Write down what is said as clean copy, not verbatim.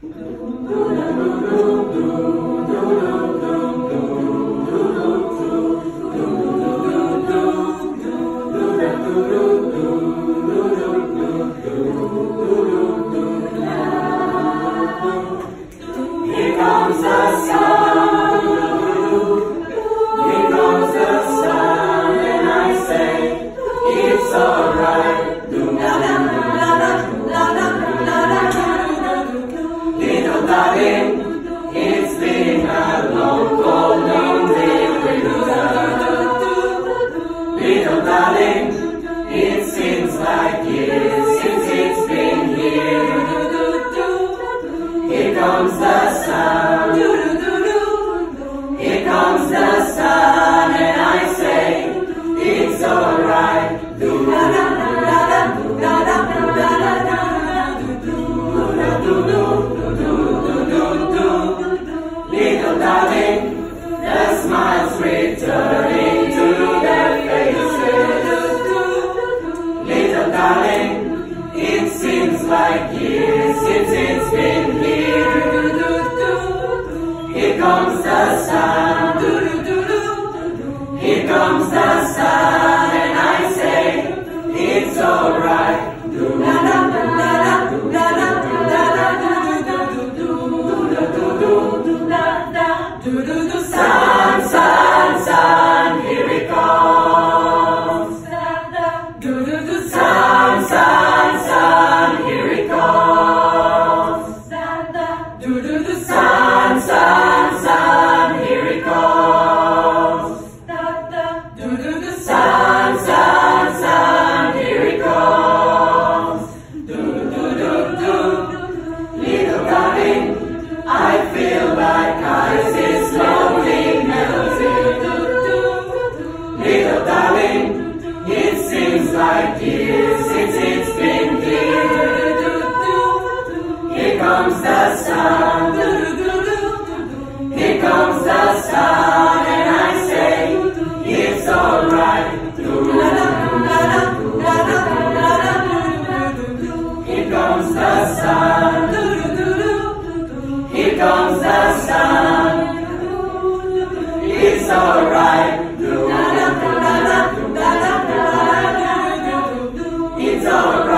Here comes the sun. Here comes the sun, and I say it's alright. Little darling, it's been a long, cold, lonely winter. Little darling, it seems like years since it's been here. Here comes the sun. Here comes the sun, and I say it's alright. Little darling, the smiles returning to their faces. Little darling, it seems like years since it's been here. Here comes the sun. Here comes the sun, and I say it's alright. Sun, sun, sun, here it comes. Sun, sun, sun, here it comes. Sun, sun, sun, here it comes. Sun, sun, sun, here it comes. Little darling, I feel like ice is slowly melting. Little darling, it seems like years since it's been here. Here comes the sun. Here comes the sun, and I say it's alright. Here comes the sun. Here comes the sun. It's alright. It's alright.